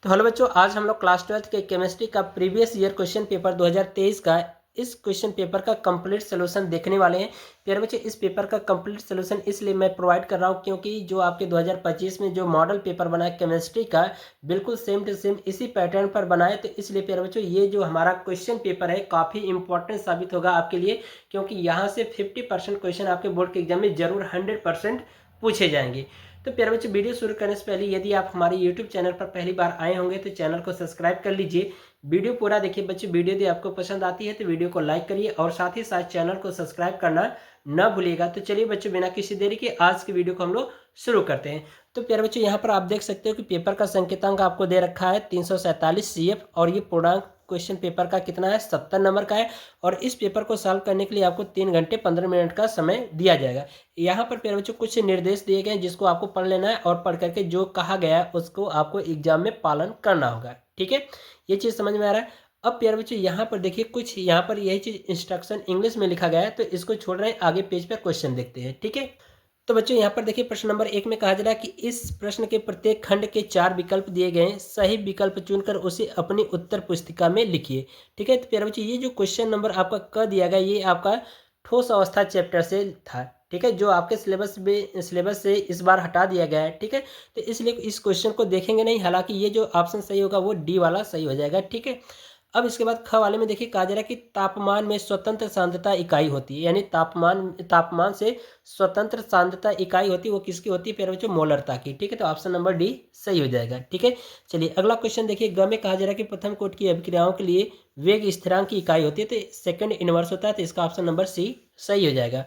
तो हेलो बच्चों, आज हम लोग क्लास 12th के केमिस्ट्री का प्रीवियस ईयर क्वेश्चन पेपर 2023 का इस क्वेश्चन पेपर का कंप्लीट सोल्यूशन देखने वाले हैं। प्यारे बच्चों, इस पेपर का कंप्लीट सोल्यूशन इसलिए मैं प्रोवाइड कर रहा हूं क्योंकि जो आपके 2025 में जो मॉडल पेपर बना है केमिस्ट्री का, बिल्कुल सेम टू सेम इसी पैटर्न पर बना है। तो इसलिए प्यारे बच्चों, ये जो हमारा क्वेश्चन पेपर है काफ़ी इंपॉर्टेंट साबित होगा आपके लिए, क्योंकि यहाँ से 50% क्वेश्चन आपके बोर्ड के एग्जाम में जरूर 100% पूछे जाएंगे। तो प्यारे बच्चों, वीडियो शुरू करने से पहले यदि आप हमारे YouTube चैनल पर पहली बार आए होंगे तो चैनल को सब्सक्राइब कर लीजिए। वीडियो पूरा देखिए बच्चों। वीडियो यदि आपको पसंद आती है तो वीडियो को लाइक करिए और साथ ही साथ चैनल को सब्सक्राइब करना ना भूलिएगा। तो चलिए बच्चों, बिना किसी देरी के आज की वीडियो को हम लोग शुरू करते हैं। तो प्यारे बच्चों, यहाँ पर आप देख सकते हो कि पेपर का संकेतांक आपको दे रखा है 347 CF और ये पूर्णांक क्वेश्चन पेपर का कितना है, 70 नंबर का है। और इस पेपर को सॉल्व करने के लिए आपको 3 घंटे 15 मिनट का समय दिया जाएगा। यहाँ पर प्यारे बच्चों कुछ निर्देश दिए गए हैं जिसको आपको पढ़ लेना है और पढ़ करके जो कहा गया है उसको आपको एग्जाम में पालन करना होगा। ठीक है, ये चीज़ समझ में आ रहा है। अब प्यारे बच्चों, यहाँ पर देखिए कुछ यहाँ पर यही चीज़ इंस्ट्रक्शन इंग्लिश में लिखा गया है, तो इसको छोड़ रहे हैं, आगे पेज पर क्वेश्चन देखते हैं। ठीक है, तो बच्चों यहाँ पर देखिए प्रश्न नंबर 1 में कहा जा रहा है कि इस प्रश्न के प्रत्येक खंड के 4 विकल्प दिए गए हैं, सही विकल्प चुनकर उसे अपनी उत्तर पुस्तिका में लिखिए। ठीक है, तो प्यारे बच्चों, ये जो क्वेश्चन नंबर आपका क दिया गया ये आपका ठोस अवस्था चैप्टर से था। ठीक है, जो आपके सिलेबस से इस बार हटा दिया गया है। ठीक है, तो इसलिए इस क्वेश्चन को देखेंगे नहीं, हालांकि ये जो ऑप्शन सही होगा वो डी वाला सही हो जाएगा। ठीक है, अब इसके बाद ख वाले में देखिए कहा जा रहा है कि तापमान में स्वतंत्र सांद्रता इकाई होती है, यानी तापमान से स्वतंत्र सांद्रता इकाई होती है, वो किसकी होती है प्यारे बच्चों, मोलरता की। ठीक है, तो ऑप्शन नंबर डी सही हो जाएगा। ठीक है, चलिए अगला क्वेश्चन देखिए। ग में कहा जा रहा है कि प्रथम कोटि की अभिक्रियाओं के लिए वेग स्थिरांक की इकाई होती है, तो सेकंड इनवर्स होता है, तो इसका ऑप्शन नंबर सी सही हो जाएगा।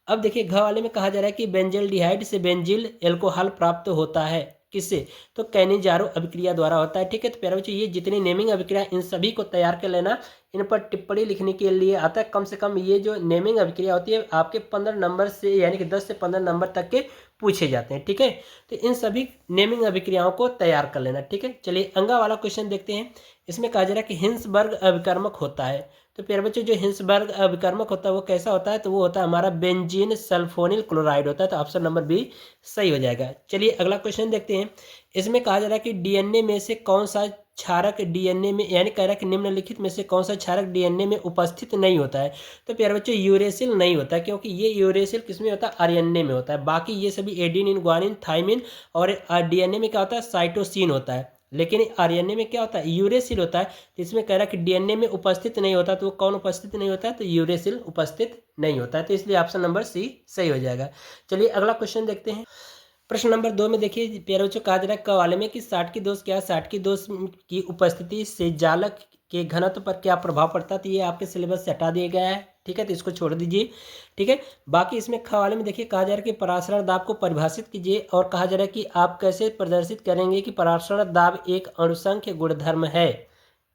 अब देखिए घ वाले में कहा जा रहा है कि बेंजल्डिहाइड से बेंजिल एल्कोहल प्राप्त होता है, किससे, तो कैनिजारो अभिक्रिया द्वारा होता है। ठीक है, तो प्यारे बच्चों, ये जितनी नेमिंग अभिक्रिया इन सभी को तैयार कर लेना, इन पर टिप्पणी लिखने के लिए आता है। कम से कम ये जो नेमिंग अभिक्रिया होती है आपके 15 नंबर से, यानी कि 10 से 15 नंबर तक के पूछे जाते हैं। ठीक है, तो इन सभी नेमिंग अभिक्रियाओं को तैयार कर लेना। ठीक है, चलिए अंगा वाला क्वेश्चन देखते हैं। इसमें कहा जा रहा है कि हिंसबर्ग अभिकर्मक होता है, तो प्यारे बच्चों जो हिंसबर्ग अभिकर्मक होता है वो कैसा होता है, तो वो होता है हमारा बेंजीन सल्फोनिल क्लोराइड होता है, तो ऑप्शन नंबर बी सही हो जाएगा। चलिए अगला क्वेश्चन देखते हैं। इसमें कहा जा रहा है कि डीएनए में से कौन सा क्षारक डीएनए में, यानी कह रहा है कि निम्नलिखित में से कौन सा क्षारक डीएनए में उपस्थित नहीं होता है, तो प्यारे बच्चों यूरेसिल नहीं होता है, क्योंकि ये यूरेसिल किसमें होता है, आरएनए में होता है। बाकी ये सभी एडिनिन, ग्वानिन, थाइमिन और डीएनए में क्या होता है, साइटोसिन होता है। लेकिन आरएनए में क्या होता है, यूरेसिल होता है। तो इसमें कह रहा है कि डीएनए में उपस्थित नहीं होता, तो वो कौन उपस्थित नहीं होता है, तो यूरेसिल उपस्थित नहीं होता है, तो इसलिए ऑप्शन नंबर सी सही हो जाएगा। चलिए अगला क्वेश्चन देखते हैं। प्रश्न नंबर 2 में देखिए प्यारे बच्चों कहा जा रहा है क वाले में कि साटकी दोष क्या है, साटकी दोष की उपस्थिति से जालक के घनत्व पर क्या प्रभाव पड़ता है, तो ये आपके सिलेबस से हटा दिया गया है। ठीक है, तो इसको छोड़ दीजिए। ठीक है, बाकी इसमें ख वाले में देखिए कहा जा रहा है कि परासरण दाब को परिभाषित कीजिए, और कहा जा रहा है कि आप कैसे प्रदर्शित करेंगे कि परासरण दाब एक अणुसंख्य गुणधर्म है।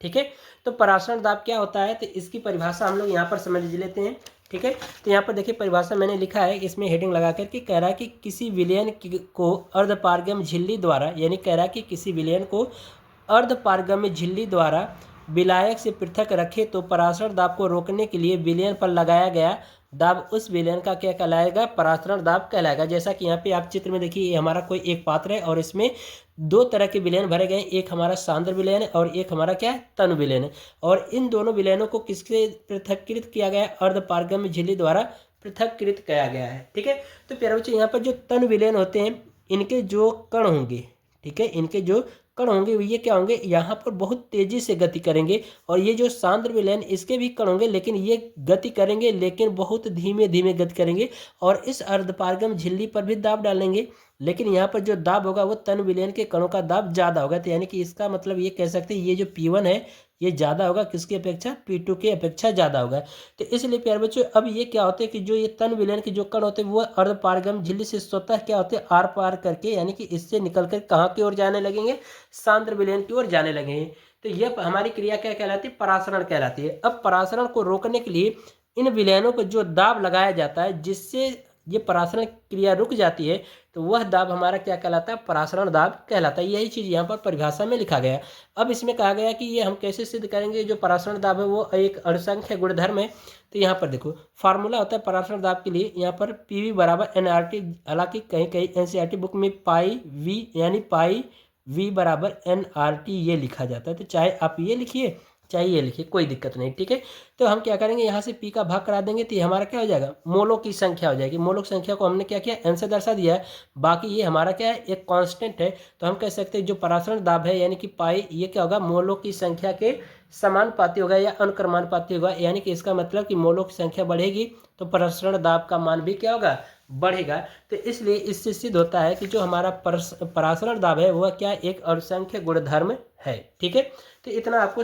ठीक है, तो परासरण दाब क्या होता है, तो इसकी परिभाषा हम लोग यहाँ पर समझ लेते हैं। ठीक है, तो यहाँ पर देखिए परिभाषा मैंने लिखा है, इसमें हेडिंग लगा करके कह रहा है कि किसी विलयन को अर्धपारगम्य झिल्ली द्वारा, यानी कह रहा है कि किसी विलयन को अर्धपारगम्य झिल्ली द्वारा विलायक से पृथक रखे तो परासरण दाब को रोकने के लिए विलयन पर लगाया गया दाब उस विलयन का क्या कहलाएगा, परासरण दाब कहलाएगा। जैसा कि यहाँ पे आप चित्र में देखिए, ये हमारा कोई एक पात्र है और इसमें 2 तरह के विलयन भरे गए, एक हमारा सांद्र विलयन है और एक हमारा क्या है, तनु विलयन है। और इन दोनों विलयनों को किससे पृथककृत किया गया है, अर्धपारगम्य झिल्ली द्वारा पृथककृत किया गया है। ठीक है, तो प्यारे बच्चों यहाँ पर जो तनु विलयन होते हैं इनके जो कण होंगे, ठीक है, इनके जो कण होंगे ये क्या होंगे, यहाँ पर बहुत तेजी से गति करेंगे। और ये जो सांद्र विलयन इसके भी कण होंगे, लेकिन ये गति करेंगे लेकिन बहुत धीमे धीमे गति करेंगे और इस अर्धपारगम झिल्ली पर भी दाब डालेंगे, लेकिन यहाँ पर जो दाब होगा वो तनु विलयन के कणों का दाब ज़्यादा होगा। तो यानी कि इसका मतलब ये कह सकते हैं ये जो P1 है ये ज़्यादा होगा किसकी अपेक्षा, P2 की अपेक्षा ज़्यादा होगा। तो इसलिए प्यारे बच्चों अब ये क्या होते हैं कि जो ये तन विलयन के जो कण होते हैं वो अर्धपारगम झिल्ली से स्वतः क्या होते हैं, आर पार करके, यानी कि इससे निकल कर कहाँ की ओर जाने लगेंगे, सांद्र विलयन की ओर जाने लगेंगे। तो यह हमारी क्रिया क्या कहलाती है, परासरण कहलाती है। अब परासरण को रोकने के लिए इन विलयनों पर जो दाब लगाया जाता है जिससे ये परासरण क्रिया रुक जाती है, तो वह दाब हमारा क्या कहलाता है, परासरण दाब कहलाता है। यही चीज़ यहाँ पर परिभाषा में लिखा गया है। अब इसमें कहा गया कि ये हम कैसे सिद्ध करेंगे, जो परासरण दाब है वो एक अणुसंख्य गुणधर्म है। तो यहाँ पर देखो फार्मूला होता है परासरण दाब के लिए, यहाँ पर PV बराबर NRT, हालांकि कहीं कहीं NCERT बुक में पाई V यानी पाई V बराबर nRT ये लिखा जाता है। तो चाहे आप ये लिखिए चाहे ये लिखिए, कोई दिक्कत नहीं, ठीक है। तो हम क्या करेंगे, यहाँ से P का भाग करा देंगे तो ये हमारा क्या हो जाएगा, मोलों की संख्या हो जाएगी। मोलों की संख्या को हमने क्या किया, N से दर्शा दिया है। बाकी ये हमारा क्या है, एक कांस्टेंट है। तो हम कह सकते हैं जो परासरण दाब है यानी कि पाई, ये क्या होगा, मोलों की संख्या के समानुपाती होगा या अनुक्रमानुपाती होगा। यानी कि इसका मतलब कि मोलों की संख्या बढ़ेगी तो परासरण दाब का मान भी क्या होगा, बढ़ेगा। तो इसलिए इससे सिद्ध होता है कि जो हमारा परासरण दाब है वह क्या, एक असंख्य गुणधर्म है, ठीक है। तो इतना आपको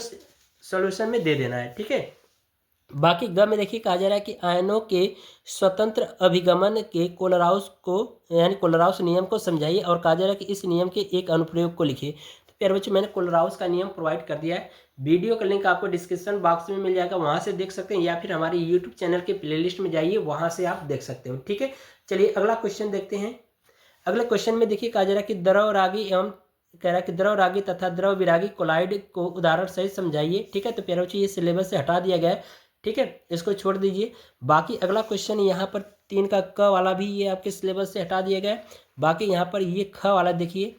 सॉल्यूशन में दे देना है, ठीक है। बाकी ग में देखिए कहा जा रहा है कि आयनों के स्वतंत्र अभिगमन के कोलराउस को यानी कोलराउस नियम को समझाइए, और कहा जा रहा है कि इस नियम के एक अनुप्रयोग को लिखिए। तो प्यारे बच्चों, मैंने कोलराउस का नियम प्रोवाइड कर दिया है। वीडियो का लिंक आपको डिस्क्रिप्शन बॉक्स में मिल जाएगा, वहाँ से देख सकते हैं, या फिर हमारे यूट्यूब चैनल के प्लेलिस्ट में जाइए, वहाँ से आप देख सकते हो, ठीक है। चलिए अगला क्वेश्चन देखते हैं। अगले क्वेश्चन में देखिए कहा जा रहा है कि द्रव रागी एवं कह रहा है कि द्रव रागी तथा द्रव विरागी कोलाइड को उदाहरण सहित समझाइए, ठीक है। तो प्यारे बच्चों, ये सिलेबस से हटा दिया गया है, ठीक है, इसको छोड़ दीजिए। बाकी अगला क्वेश्चन यहाँ पर 3 का क वाला भी ये आपके सिलेबस से हटा दिया गया है। बाकी यहाँ पर ये ख वाला देखिए,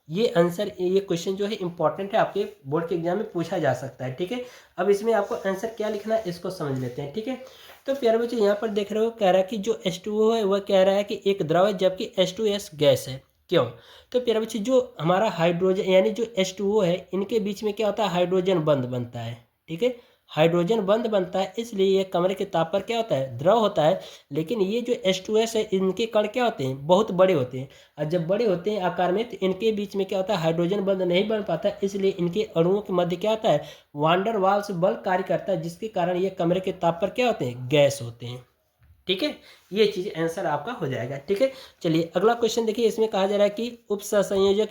ये आंसर, ये क्वेश्चन जो है इंपॉर्टेंट है, आपके बोर्ड के एग्जाम में पूछा जा सकता है, ठीक है। अब इसमें आपको आंसर क्या लिखना है इसको समझ लेते हैं, ठीक है। तो प्यारे बच्चों, यहाँ पर देख रहे हो, कह रहा है कि जो H2O है वह कह रहा है कि एक द्रव है, जबकि H2S गैस है। क्यों? तो प्यारे बच्चों, जो हमारा हाइड्रोजन यानी जो H2O है, इनके बीच में क्या होता है, हाइड्रोजन बंध बनता है, ठीक है। हाइड्रोजन बंध बनता है, इसलिए ये कमरे के ताप पर क्या होता है, द्रव होता है। लेकिन ये जो H2S है, इनके कण क्या होते हैं, बहुत बड़े होते हैं। और जब बड़े होते हैं आकार में, तो इनके बीच में क्या होता है, हाइड्रोजन बंध नहीं बन पाता, इसलिए इनके अणुओं के मध्य क्या होता है, वांडर वाल्स बल कार्य करता है, जिसके कारण ये कमरे के ताप पर क्या होते हैं, गैस होते हैं, ठीक है। ये चीज़ आंसर आपका हो जाएगा, ठीक है। चलिए अगला क्वेश्चन देखिए, इसमें कहा जा रहा है कि उपसंयोजक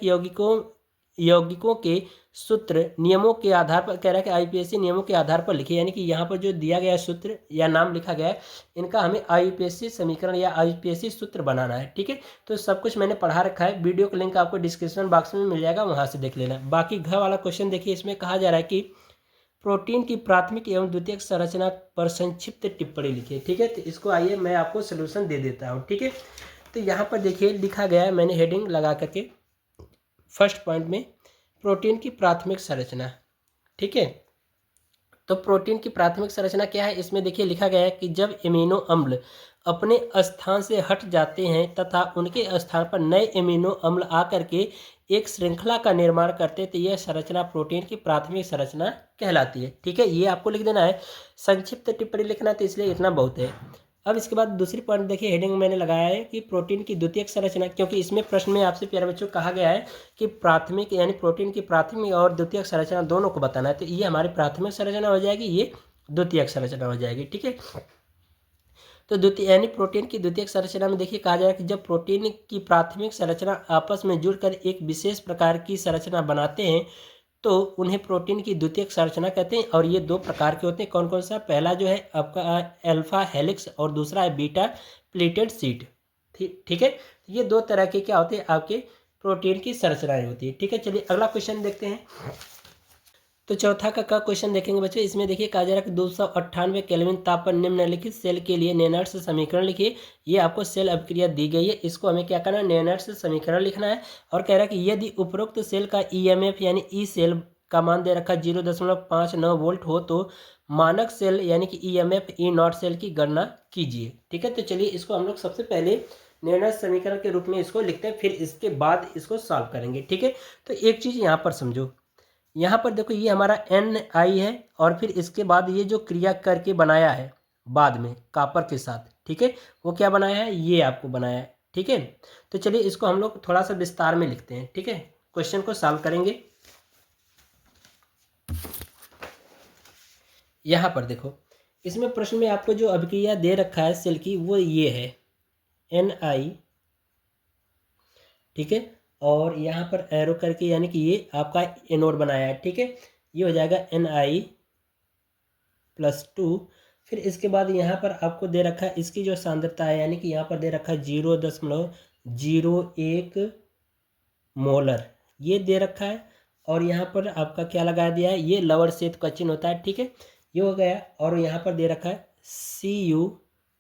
यौगिकों के सूत्र नियमों के आधार पर, कह रहा है कि आईपीएससी नियमों के आधार पर लिखिए। यानी कि यहाँ पर जो दिया गया सूत्र या नाम लिखा गया है, इनका हमें आईपीएससी समीकरण या आईपीएससी सूत्र बनाना है, ठीक है। तो सब कुछ मैंने पढ़ा रखा है, वीडियो का लिंक आपको डिस्क्रिप्शन बॉक्स में मिल जाएगा, वहाँ से देख लेना। बाकी घ वाला क्वेश्चन देखिए, इसमें कहा जा रहा है कि प्रोटीन की प्राथमिक एवं द्वितीयक संरचना पर संक्षिप्त टिप्पणी लिखिए, ठीक है। तो इसको आइए मैं आपको सोल्यूशन दे देता हूँ, ठीक है। तो यहाँ पर देखिए लिखा गया है, मैंने हेडिंग लगा करके फर्स्ट पॉइंट में, प्रोटीन की प्राथमिक संरचना, ठीक है। तो प्रोटीन की प्राथमिक संरचना क्या है, इसमें देखिए लिखा गया है कि जब एमिनो अम्ल अपने स्थान से हट जाते हैं तथा उनके स्थान पर नए एमिनो अम्ल आकर के एक श्रृंखला का निर्माण करते हैं, तो यह संरचना प्रोटीन की प्राथमिक संरचना कहलाती है, ठीक है। ये आपको लिख देना है, संक्षिप्त टिप्पणी लिखना, तो इसलिए इतना बहुत है। अब इसके बाद दूसरी पॉइंट देखिए, हेडिंग मैंने लगाया है कि प्रोटीन की द्वितीयक संरचना, क्योंकि इसमें प्रश्न में आपसे प्यारे बच्चों कहा गया है कि प्राथमिक यानी प्रोटीन की प्राथमिक और द्वितीयक संरचना दोनों को बताना है। तो ये हमारी प्राथमिक संरचना हो जाएगी, ये द्वितीयक संरचना हो जाएगी, ठीक है। तो द्वितीय यानी प्रोटीन की द्वितीयक संरचना में देखिए कहा जा रहा है कि जब प्रोटीन की प्राथमिक संरचना आपस में जुड़कर एक विशेष प्रकार की संरचना बनाते हैं, तो उन्हें प्रोटीन की द्वितीयक संरचना कहते हैं। और ये 2 प्रकार के होते हैं, कौन कौन सा, पहला जो है आपका अल्फा हेलिक्स और दूसरा है बीटा प्लीटेड शीट, ठीक है। ये 2 तरह के क्या होते हैं, आपके प्रोटीन की संरचनाएं होती है, ठीक है। चलिए अगला क्वेश्चन देखते हैं। तो चौथा का क्वेश्चन देखेंगे बच्चों, इसमें देखिए कहा जा रहा है कि 298 केल्विन ताप पर निम्नलिखित सेल के लिए नेनर्स समीकरण लिखिए। ये आपको सेल अभिक्रिया दी गई है, इसको हमें क्या करना है, नेनर्स समीकरण लिखना है। और कह रहा है कि यदि उपरोक्त सेल का ईएमएफ यानी ई सेल का मान दे रखा 0.59 वोल्ट हो, तो मानक सेल यानी कि ईएमएफ ई नॉट सेल की गणना कीजिए, ठीक है। तो चलिए इसको हम लोग सबसे पहले नेनर्स समीकरण के रूप में इसको लिखते हैं, फिर इसके बाद इसको सॉल्व करेंगे, ठीक है। तो एक चीज़ यहाँ पर समझो, यहाँ पर देखो ये हमारा Ni है, और फिर इसके बाद ये जो क्रिया करके बनाया है बाद में कॉपर के साथ, ठीक है, वो क्या बनाया है, ये आपको बनाया है, ठीक है। तो चलिए इसको हम लोग थोड़ा सा विस्तार में लिखते हैं, ठीक है, क्वेश्चन को सॉल्व करेंगे। यहाँ पर देखो, इसमें प्रश्न में आपको जो अभिक्रिया दे रखा है सेल की, वो ये है Ni, ठीक है। और यहाँ पर एरो करके यानी कि ये आपका एनोड बनाया है, ठीक है। ये हो जाएगा Ni+2। फिर इसके बाद यहाँ पर आपको दे रखा है इसकी जो सांद्रता है, यानी कि यहाँ पर दे रखा है 0.01 मोलर, ये दे रखा है। और यहाँ पर आपका क्या लगा दिया है, ये लवर सेत का चिन्ह होता है, ठीक है, ये हो गया। और यहाँ पर दे रखा है Cu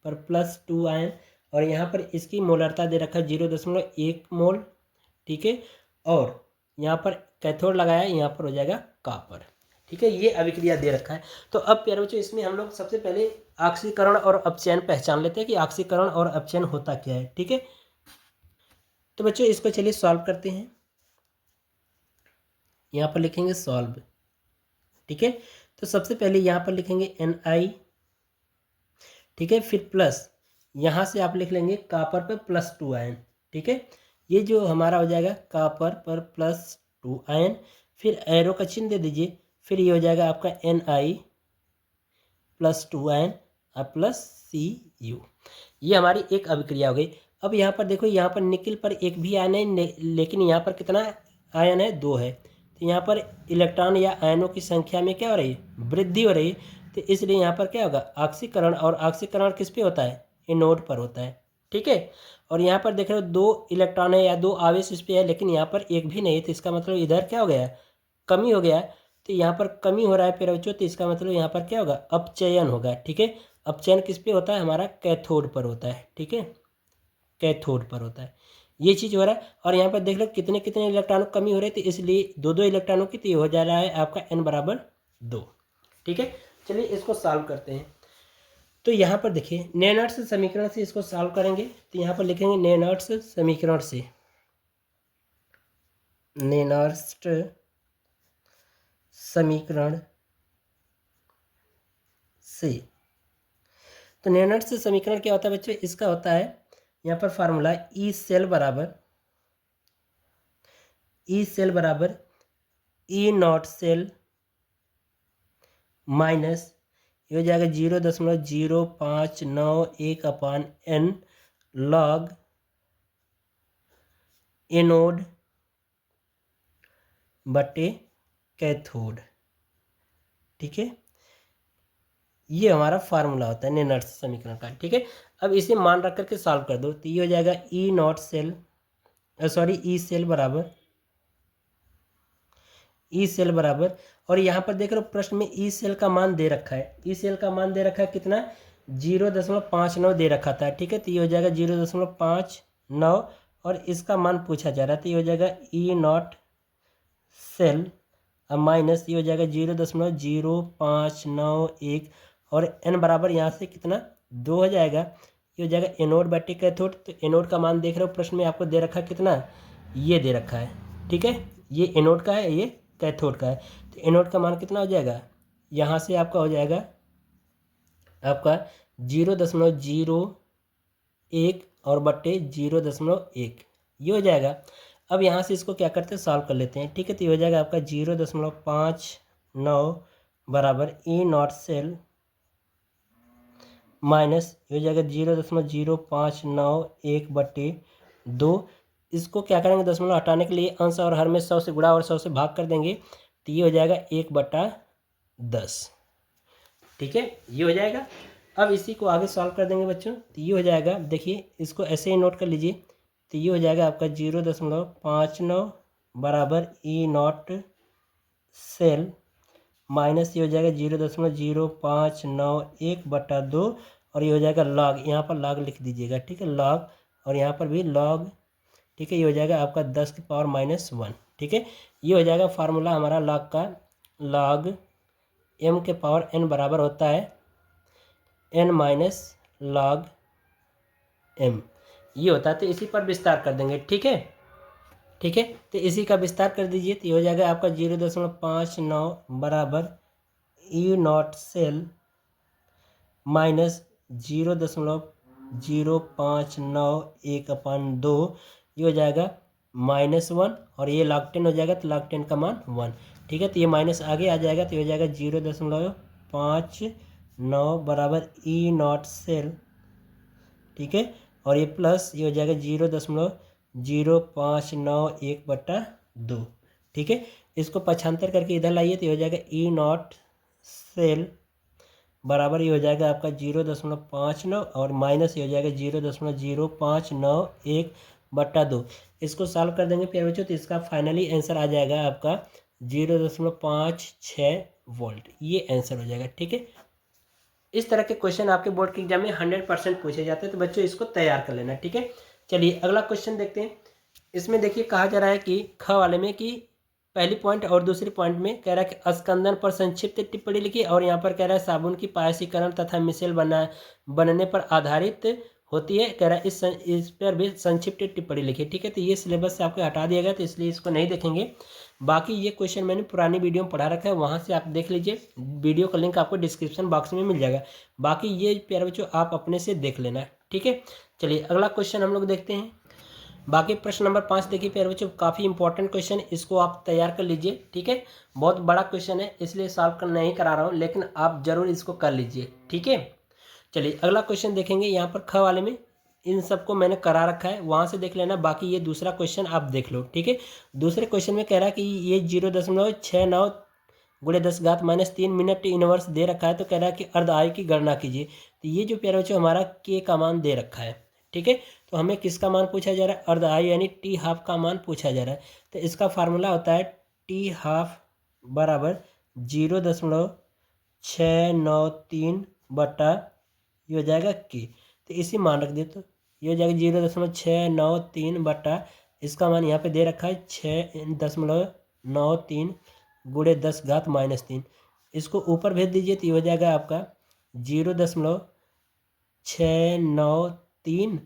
पर +2 आयन, और यहाँ पर इसकी मोलरता दे रखा है 0.1 मोल, ठीक है। और यहाँ पर कैथोड लगाया, यहाँ पर हो जाएगा कॉपर। ठीक है, ये अभिक्रिया दे रखा है। तो अब प्यारे बच्चों इसमें हम लोग सबसे पहले ऑक्सीकरण और अपचयन पहचान लेते हैं कि ऑक्सीकरण और अपचयन होता क्या है। ठीक है, तो बच्चों इसको चलिए सॉल्व करते हैं। यहाँ पर लिखेंगे सॉल्व। ठीक है, तो सबसे पहले यहाँ पर लिखेंगे Na। ठीक है, फिर प्लस यहाँ से आप लिख लेंगे कॉपर पर +2 आयन। ठीक है, ये जो हमारा हो जाएगा कॉपर पर +2 आयन, फिर एरो का चिन्ह दे दीजिए, फिर ये हो जाएगा आपका Na+2 आयन और +Cu। ये हमारी एक अभिक्रिया हो गई। अब यहाँ पर देखो, यहाँ पर निकिल पर एक भी आयन है, लेकिन यहाँ पर कितना आयन है, 2 है। तो यहाँ पर इलेक्ट्रॉन या आयनों की संख्या में क्या हो रही है, वृद्धि हो रही है। तो इसलिए यहाँ पर क्या होगा, ऑक्सीकरण, और ऑक्सीकरण किस पे होता है, एनोड पर होता है। ठीक है, और यहाँ पर देख रहे हो 2 इलेक्ट्रॉन है या 2 आवेश इस पे है, लेकिन यहाँ पर एक भी नहीं है। तो इसका मतलब इधर क्या हो गया, कमी हो गया। तो यहाँ पर कमी हो रहा है प्यारे बच्चों, तो इसका मतलब यहाँ पर क्या होगा, अपचयन होगा। ठीक है, अपचयन किस पे होता है, हमारा कैथोड पर होता है। ठीक है, कैथोड पर होता है, ये चीज़ हो रहा है। और यहाँ पर देख लो कितने कितने इलेक्ट्रॉनों की कमी हो रही थी, इसलिए 2 इलेक्ट्रॉनों की, तो ये हो जा रहा है आपका n बराबर 2। ठीक है, चलिए इसको सॉल्व करते हैं। तो यहाँ पर देखिए नेनर्स समीकरण से इसको सॉल्व करेंगे। तो यहाँ पर लिखेंगे नेनर्स समीकरण से, नेनर्स समीकरण से। तो नेनर्स समीकरण क्या होता है बच्चों, इसका होता है यहाँ पर फार्मूला ई सेल बराबर ई नॉट सेल माइनस, ये हो जाएगा 0.0591 अपान n लॉग एनोड बटे कैथोड। ठीक है, ये हमारा फार्मूला होता है नेनर्स समीकरण का। ठीक है, अब इसे मान रख करके सॉल्व कर दो। तो ये हो जाएगा ई नॉट सेल ई सेल बराबर, और यहाँ पर देख रहे हो प्रश्न में ई सेल का मान दे रखा है। ई सेल का मान दे रखा है कितना, 0.59 दे रखा था। ठीक है, तो ये हो जाएगा 0.59, और इसका मान पूछा जा रहा है। तो ये हो जाएगा ई नॉट सेल माइनस, ये हो जाएगा 0.0591, और n बराबर यहाँ से कितना 2 हो जाएगा। ये हो जाएगा एनोड बटे कैथोड। तो एनोड का मान देख रहे हो प्रश्न में आपको दे रखा है कितना, ये दे रखा है। ठीक है, ये एनोड का है, ये कैथोड का है। तो एनोड का मान कितना हो जाएगा, यहाँ से आपका हो जाएगा आपका 0.01 और बट्टे 0.1, ये हो जाएगा। अब यहाँ से इसको क्या करते हैं, सॉल्व कर लेते हैं। ठीक है, तो ये हो जाएगा आपका 0.59 बराबर ई नॉट सेल माइनस, ये हो जाएगा 0.0591 बट्टे 2। इसको क्या करेंगे, दशमलव हटाने के लिए अंश और हर में 100 से गुणा और 100 से भाग कर देंगे। तो ये हो जाएगा 1/10। ठीक है, ये हो जाएगा। अब इसी को आगे सॉल्व कर देंगे बच्चों। तो ये हो जाएगा, देखिए इसको ऐसे ही नोट कर लीजिए। तो ये हो जाएगा आपका 0.59 बराबर ई नॉट सेल माइनस, ये हो जाएगा 0.0591 बटा 2, और ये हो जाएगा लॉग, यहाँ पर लॉग लिख दीजिएगा। ठीक है, लॉग, और यहाँ पर भी लॉग। ठीक है, ये हो जाएगा आपका 10 की पावर -1। ठीक है, ये हो जाएगा फार्मूला हमारा लॉग का। लॉग m के पावर n बराबर होता है n माइनस लॉग m, ये होता है। तो इसी पर विस्तार कर देंगे। ठीक है, ठीक है, तो इसी का विस्तार कर दीजिए। तो ये हो जाएगा आपका 0.59 बराबर ई नॉट सेल माइनस 0.0591 अपान 2, ये हो जाएगा -1, और ये log 10 हो जाएगा। तो log 10 का मान 1। ठीक है, तो ये माइनस आगे आ जाएगा। तो ये हो जाएगा 0.59 बराबर ई नॉट सेल। ठीक है, और ये प्लस, ये हो जाएगा 0.0591 बटा 2। ठीक है, इसको पक्षांतर करके इधर लाइए। तो ये हो जाएगा ई नॉट सेल बराबर, ये हो जाएगा आपका 0.59, और माइनस ये हो जाएगा 0.0591 बटा 2। इसको सॉल्व कर देंगे प्यारे बच्चों। तो इसका फाइनली आंसर आ जाएगा आपका 0.56 वोल्ट, ये आंसर हो जाएगा। ठीक है, इस तरह के क्वेश्चन आपके बोर्ड के एग्जाम में 100% पूछे जाते हैं, तो बच्चों इसको तैयार कर लेना। ठीक है, चलिए अगला क्वेश्चन देखते हैं। इसमें देखिए कहा जा रहा है कि ख वाले में कि पहली पॉइंट और दूसरी पॉइंट में कह रहा है कि स्कंदन पर संक्षिप्त टिप्पणी लिखी, और यहाँ पर कह रहा है साबुन की पायसीकरण तथा मिसेल बनने पर आधारित होती है। कह रहा है इस पर भी संक्षिप्त टिप्पणी लिखी। ठीक है, तो ये सिलेबस से आपको हटा दिया गया, तो इसलिए इसको नहीं देखेंगे। बाकी ये क्वेश्चन मैंने पुरानी वीडियो में पढ़ा रखा है, वहाँ से आप देख लीजिए। वीडियो का लिंक आपको डिस्क्रिप्शन बॉक्स में मिल जाएगा। बाकी ये प्यारे बच्चों आप अपने से देख लेना। ठीक है, चलिए अगला क्वेश्चन हम लोग देखते हैं। बाकी प्रश्न नंबर 5 देखिए प्यारे बच्चों, काफ़ी इंपॉर्टेंट क्वेश्चन, इसको आप तैयार कर लीजिए। ठीक है, बहुत बड़ा क्वेश्चन है, इसलिए सॉल्व कर नहीं करा रहा हूँ, लेकिन आप जरूर इसको कर लीजिए। ठीक है, चलिए अगला क्वेश्चन देखेंगे। यहाँ पर ख वाले में इन सबको मैंने करा रखा है, वहाँ से देख लेना। बाकी ये दूसरा क्वेश्चन आप देख लो। ठीक है, दूसरे क्वेश्चन में कह रहा है कि ये 0.69 गुणे 10⁻³ मिनट इनवर्स दे रखा है। तो कह रहा है कि अर्ध आयु की गणना कीजिए। तो ये जो प्यारे बच्चों हमारा के का मान दे रखा है। ठीक है, तो हमें किसका मान पूछा जा रहा है? अर्ध आयु यानी टी हाफ का मान पूछा जा रहा है। तो इसका फार्मूला होता है टी हाफ बराबर 0.693 बटा ये हो जाएगा के। तो इसी मान रख दे, तो ये हो जाएगा 0.693 बटा, इसका मान यहाँ पे दे रखा है 6.93 गुणे 10⁻³ इसको ऊपर भेज दीजिए, तो ये हो जाएगा आपका 0.693।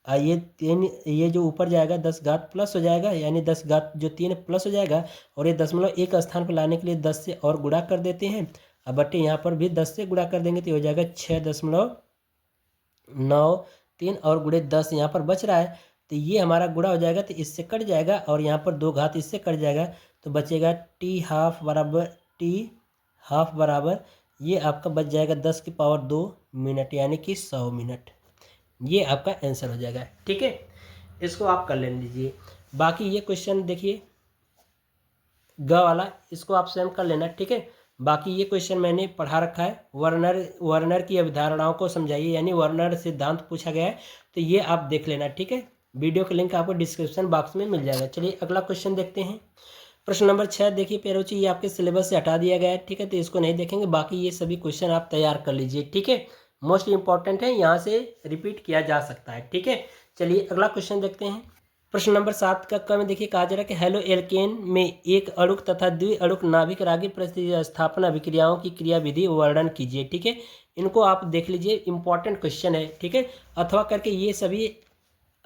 ये 3, ये जो ऊपर जाएगा 10 घात प्लस हो जाएगा, यानी 10 घात जो 3 प्लस हो जाएगा, और ये दशमलव एक स्थान पर लाने के लिए 10 से और गुणा कर देते हैं। अब बटे यहाँ पर भी 10 से गुणा कर देंगे, तो हो जाएगा 6.93 और गुणे 10 यहाँ पर बच रहा है, तो ये हमारा गुणा हो जाएगा, तो इससे कट जाएगा, और यहाँ पर 2 घात इससे कट जाएगा, तो बचेगा टी हाफ बराबर ये आपका बच जाएगा 10⁻² मिनट, यानी कि 100 मिनट। ये आपका आंसर हो जाएगा। ठीक है, इसको आप कर ले लीजिए। बाकी ये क्वेश्चन देखिए ग वाला, इसको आप स्वयं कर लेना। ठीक है, बाकी ये क्वेश्चन मैंने पढ़ा रखा है। वर्नर की अवधारणाओं को समझाइए, यानी वर्नर सिद्धांत पूछा गया है, तो ये आप देख लेना। ठीक है, वीडियो का लिंक आपको डिस्क्रिप्शन बॉक्स में मिल जाएगा। चलिए अगला क्वेश्चन देखते हैं। प्रश्न नंबर 6 देखिए प्यारे बच्चों, ये आपके सिलेबस से हटा दिया गया है। ठीक है, तो इसको नहीं देखेंगे। बाकी ये सभी क्वेश्चन आप तैयार कर लीजिए। ठीक है, मोस्ट इंपॉर्टेंट है, यहाँ से रिपीट किया जा सकता है। ठीक है, चलिए अगला क्वेश्चन देखते हैं। प्रश्न नंबर 7 का क में देखिए कहा जा रहा है कि हेलो एल्केन में एक अणुक तथा द्विअणुक नाभिक रागी प्रतिस्थापन अभिक्रियाओं की क्रिया विधि वर्णन कीजिए। ठीक है, इनको आप देख लीजिए, इंपॉर्टेंट क्वेश्चन है। ठीक है, अथवा करके ये सभी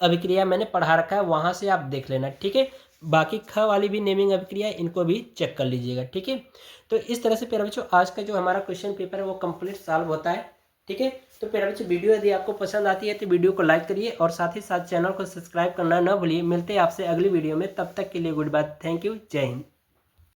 अभिक्रिया मैंने पढ़ा रखा है, वहाँ से आप देख लेना। ठीक है, बाकी ख वाली भी नेमिंग अभिक्रिया, इनको भी चेक कर लीजिएगा। ठीक है, तो इस तरह से प्यारे बच्चों आज का जो हमारा क्वेश्चन पेपर है वो कंप्लीट सॉल्व होता है। ठीक है, तो प्यारे बच्चों वीडियो यदि आपको पसंद आती है तो वीडियो को लाइक करिए, और साथ ही साथ चैनल को सब्सक्राइब करना न भूलिए। मिलते हैं आपसे अगली वीडियो में, तब तक के लिए गुड बाय, थैंक यू, जय हिंद।